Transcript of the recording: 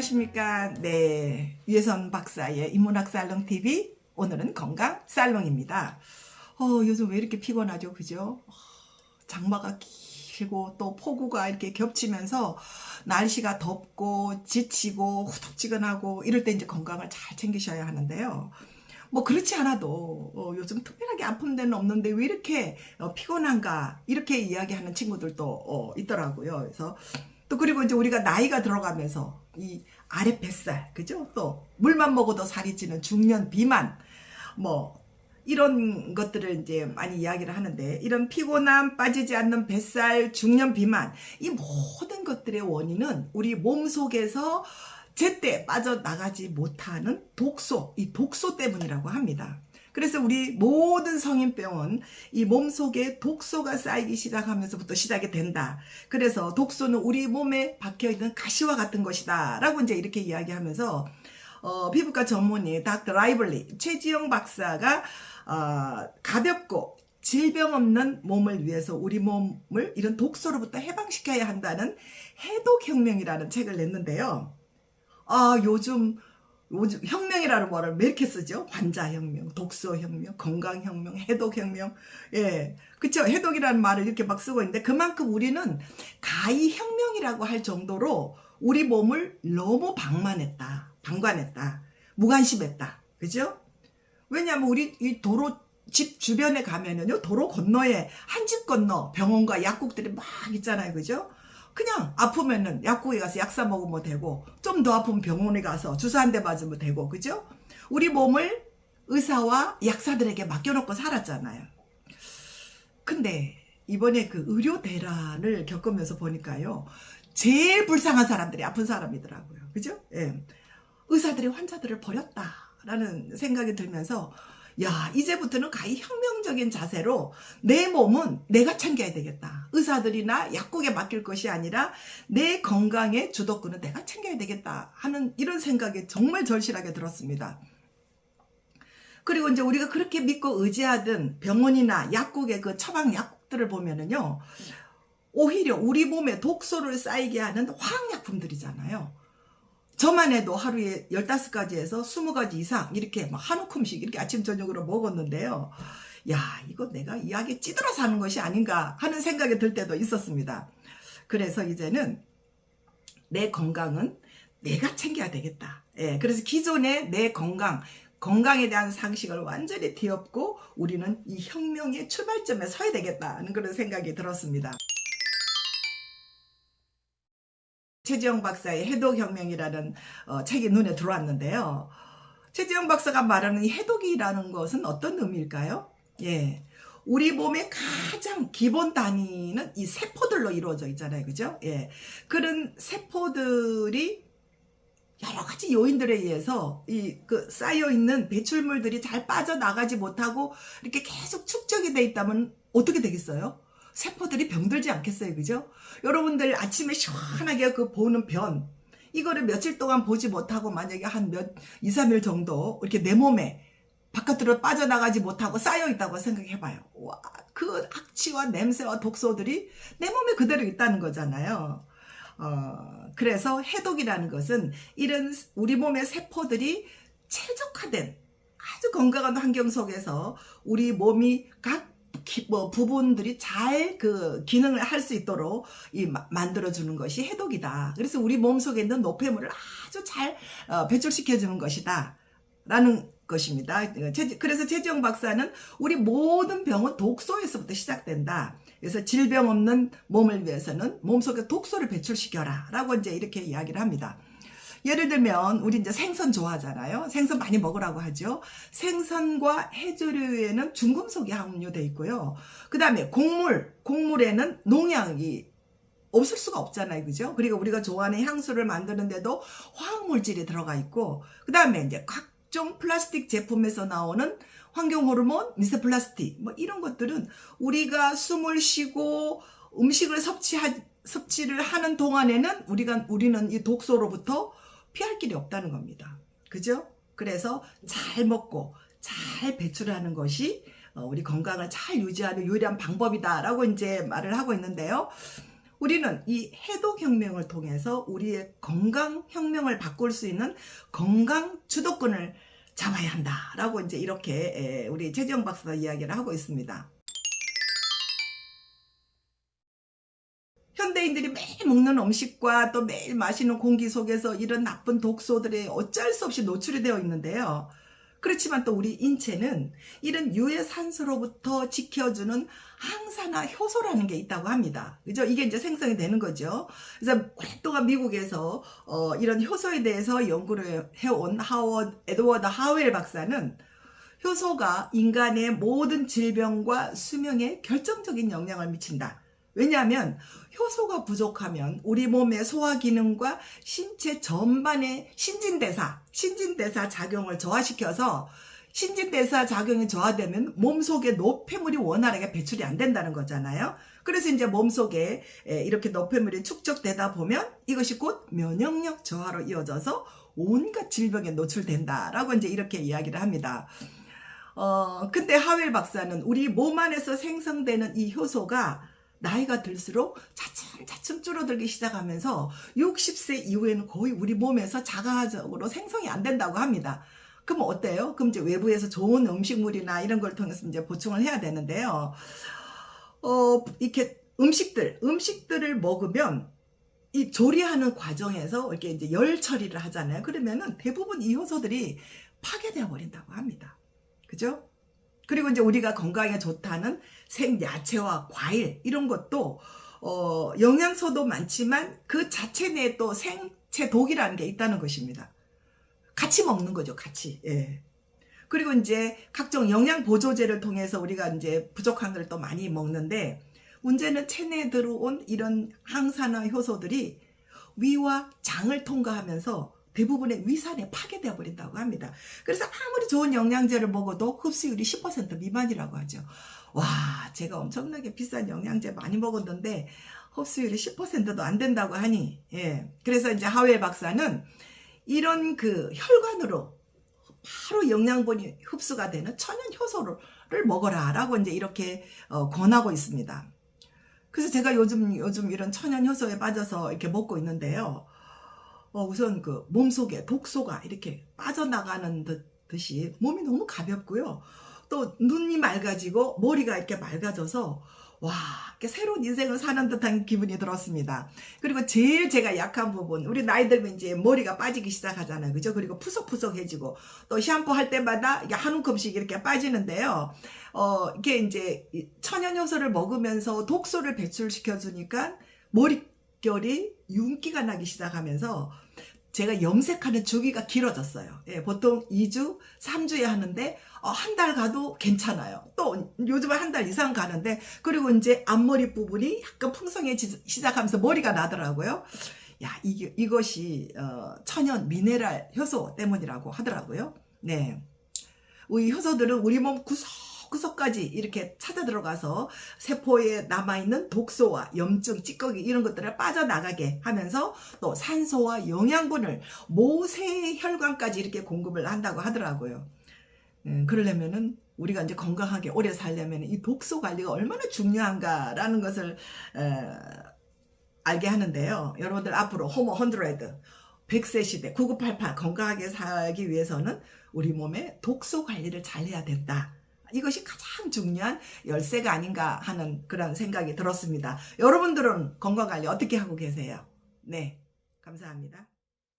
안녕하십니까. 네, 유혜선 박사의 인문학 살롱 TV. 오늘은 건강 살롱입니다. 요즘 왜 이렇게 피곤하죠, 그죠? 장마가 길고 또 폭우가 이렇게 겹치면서 날씨가 덥고 지치고 후덥지근하고 이럴 때 이제 건강을 잘 챙기셔야 하는데요. 뭐 그렇지 않아도 요즘 특별하게 아픈 데는 없는데 왜 이렇게 피곤한가 이렇게 이야기하는 친구들도 있더라고요. 그래서 또 그리고 이제 우리가 나이가 들어가면서 이 아랫 뱃살, 그죠? 또 물만 먹어도 살이 찌는 중년 비만, 뭐 이런 것들을 이제 많이 이야기를 하는데, 이런 피곤함, 빠지지 않는 뱃살, 중년 비만, 이 모든 것들의 원인은 우리 몸 속에서 제때 빠져나가지 못하는 독소, 이 독소 때문이라고 합니다. 그래서 우리 모든 성인병은 이 몸속에 독소가 쌓이기 시작하면서부터 시작이 된다. 그래서 독소는 우리 몸에 박혀있는 가시와 같은 것이다 라고 이제 이렇게 이야기하면서 피부과 전문의 닥터 라이블리 최지영 박사가 가볍고 질병 없는 몸을 위해서 우리 몸을 이런 독소로부터 해방시켜야 한다는 해독혁명이라는 책을 냈는데요. 요즘 혁명이라는 말을 왜 이렇게 쓰죠? 환자혁명, 독소혁명, 건강혁명, 해독혁명. 예. 그쵸? 해독이라는 말을 이렇게 막 쓰고 있는데, 그만큼 우리는 가히혁명이라고 할 정도로 우리 몸을 너무 방관했다. 무관심했다. 그죠? 왜냐하면 우리 이 도로, 집 주변에 가면은요, 도로 건너에 한 집 건너 병원과 약국들이 막 있잖아요. 그죠? 그냥 아프면은 약국에 가서 약 사 먹으면 되고, 좀 더 아프면 병원에 가서 주사 한 대 맞으면 되고, 그죠? 우리 몸을 의사와 약사들에게 맡겨놓고 살았잖아요. 근데 이번에 그 의료 대란을 겪으면서 보니까요, 제일 불쌍한 사람들이 아픈 사람이더라고요. 그죠? 예. 의사들이 환자들을 버렸다라는 생각이 들면서, 야, 이제부터는 가히 혁명적인 자세로 내 몸은 내가 챙겨야 되겠다. 의사들이나 약국에 맡길 것이 아니라 내 건강의 주도권은 내가 챙겨야 되겠다 하는 이런 생각이 정말 절실하게 들었습니다. 그리고 이제 우리가 그렇게 믿고 의지하던 병원이나 약국의 그 처방 약국들을 보면은요, 오히려 우리 몸에 독소를 쌓이게 하는 화학약품들이잖아요. 저만 해도 하루에 15가지에서 20가지 이상 이렇게 막 한 움큼씩 이렇게 아침 저녁으로 먹었는데요. 야, 이거 내가 이 약에 찌들어 사는 것이 아닌가 하는 생각이 들 때도 있었습니다. 그래서 이제는 내 건강은 내가 챙겨야 되겠다. 예, 그래서 기존의 내 건강에 대한 상식을 완전히 뒤엎고 우리는 이 혁명의 출발점에 서야 되겠다는 그런 생각이 들었습니다. 최지영 박사의 해독혁명이라는 책이 눈에 들어왔는데요. 최지영 박사가 말하는 이 해독이라는 것은 어떤 의미일까요? 예. 우리 몸의 가장 기본 단위는 이 세포들로 이루어져 있잖아요. 그죠? 예. 그런 세포들이 여러 가지 요인들에 의해서 쌓여있는 배출물들이 잘 빠져나가지 못하고 이렇게 계속 축적이 돼 있다면 어떻게 되겠어요? 세포들이 병들지 않겠어요, 그죠? 여러분들 아침에 시원하게 그 보는 변, 이거를 며칠 동안 보지 못하고 만약에 한 2, 3일 정도 이렇게 내 몸에 바깥으로 빠져나가지 못하고 쌓여있다고 생각해봐요. 와, 그 악취와 냄새와 독소들이 내 몸에 그대로 있다는 거잖아요. 그래서 해독이라는 것은 이런 우리 몸의 세포들이 최적화된 아주 건강한 환경 속에서 우리 몸이 각 부분들이 잘 그 기능을 할 수 있도록 만들어주는 것이 해독이다. 그래서 우리 몸속에 있는 노폐물을 아주 잘 배출시켜주는 것이다 라는 것입니다. 그래서 최지영 박사는 우리 모든 병은 독소에서부터 시작된다. 그래서 질병 없는 몸을 위해서는 몸속에 독소를 배출시켜라 라고 이제 이렇게 이야기를 합니다. 예를 들면 우리 이제 생선 좋아하잖아요. 생선 많이 먹으라고 하죠. 생선과 해조류에는 중금속이 함유되어 있고요. 그 다음에 곡물에는 농약이 없을 수가 없잖아요. 그죠? 그리고 우리가 좋아하는 향수를 만드는데도 화학물질이 들어가 있고, 그 다음에 이제 각종 플라스틱 제품에서 나오는 환경호르몬, 미세플라스틱 뭐 이런 것들은 우리가 숨을 쉬고 음식을 섭취를 하는 동안에는 우리는 이 독소로부터 피할 길이 없다는 겁니다. 그죠? 그래서 잘 먹고 잘 배출하는 것이 우리 건강을 잘 유지하는 유일한 방법이다라고 이제 말을 하고 있는데요. 우리는 이 해독혁명을 통해서 우리의 건강혁명을 바꿀 수 있는 건강 주도권을 잡아야 한다라고 이제 이렇게 우리 최지영 박사가 이야기를 하고 있습니다. 현대인들이 매일 먹는 음식과 또 매일 마시는 공기 속에서 이런 나쁜 독소들에 어쩔 수 없이 노출이 되어 있는데요. 그렇지만 또 우리 인체는 이런 유해 산소로부터 지켜주는 항산화 효소라는 게 있다고 합니다. 그죠? 이게 이제 생성이 되는 거죠. 그래서 오랫동안 미국에서 이런 효소에 대해서 연구를 해온 에드워드 하웰 박사는 효소가 인간의 모든 질병과 수명에 결정적인 영향을 미친다. 왜냐하면 효소가 부족하면 우리 몸의 소화 기능과 신체 전반의 신진대사 작용을 저하시켜서 신진대사 작용이 저하되면 몸속에 노폐물이 원활하게 배출이 안 된다는 거잖아요. 그래서 이제 몸속에 이렇게 노폐물이 축적되다 보면 이것이 곧 면역력 저하로 이어져서 온갖 질병에 노출된다라고 이제 이렇게 이야기를 합니다. 근데 하웰 박사는 우리 몸 안에서 생성되는 이 효소가 나이가 들수록 차츰 줄어들기 시작하면서 60세 이후에는 거의 우리 몸에서 자가적으로 생성이 안 된다고 합니다. 그럼 어때요? 그럼 이제 외부에서 좋은 음식물이나 이런 걸 통해서 이제 보충을 해야 되는데요. 이렇게 음식들을 먹으면 이 조리하는 과정에서 이렇게 이제 열 처리를 하잖아요. 그러면은 대부분 이 효소들이 파괴되어 버린다고 합니다. 그죠? 그리고 이제 우리가 건강에 좋다는 생야채와 과일 이런 것도 영양소도 많지만 그 자체 내에 또 생체 독이라는 게 있다는 것입니다. 같이 먹는 거죠, 같이. 예. 그리고 이제 각종 영양 보조제를 통해서 우리가 이제 부족한 걸 또 많이 먹는데 문제는 체내에 들어온 이런 항산화 효소들이 위와 장을 통과하면서 대부분의 위산에 파괴되어 버린다고 합니다. 그래서 아무리 좋은 영양제를 먹어도 흡수율이 10% 미만이라고 하죠. 와, 제가 엄청나게 비싼 영양제 많이 먹었는데 흡수율이 10%도 안 된다고 하니, 예. 그래서 이제 하웰 박사는 이런 그 혈관으로 바로 영양분이 흡수가 되는 천연 효소를 먹어라라고 이제 이렇게 권하고 있습니다. 그래서 제가 요즘 이런 천연 효소에 빠져서 이렇게 먹고 있는데요. 우선 그 몸속에 독소가 이렇게 빠져나가는 듯이 몸이 너무 가볍고요. 또 눈이 맑아지고 머리가 이렇게 맑아져서 와, 이렇게 새로운 인생을 사는 듯한 기분이 들었습니다. 그리고 제일 제가 약한 부분, 우리 나이 들면 이제 머리가 빠지기 시작하잖아요. 그죠? 그리고 푸석푸석해지고 또 샴푸 할 때마다 이게 한 움큼씩 이렇게 빠지는데요. 이게 이제 천연 효소를 먹으면서 독소를 배출시켜 주니까 머릿결이 윤기가 나기 시작하면서 제가 염색하는 주기가 길어졌어요. 예, 보통 2주, 3주에 하는데 한 달 가도 괜찮아요. 또 요즘은 한 달 이상 가는데 그리고 이제 앞머리 부분이 약간 풍성해지기 시작하면서 머리가 나더라고요. 야, 이것이 천연 미네랄 효소 때문이라고 하더라고요. 네, 이 효소들은 우리 몸 구석까지 이렇게 찾아 들어가서 세포에 남아있는 독소와 염증, 찌꺼기 이런 것들을 빠져나가게 하면서 또 산소와 영양분을 모세 혈관까지 이렇게 공급을 한다고 하더라고요. 그러려면은 우리가 이제 건강하게 오래 살려면 이 독소 관리가 얼마나 중요한가라는 것을 알게 하는데요. 여러분들 앞으로 호모 100세 시대 9988 건강하게 살기 위해서는 우리 몸의 독소 관리를 잘 해야 된다. 이것이 가장 중요한 열쇠가 아닌가 하는 그런 생각이 들었습니다. 여러분들은 건강관리 어떻게 하고 계세요? 네, 감사합니다.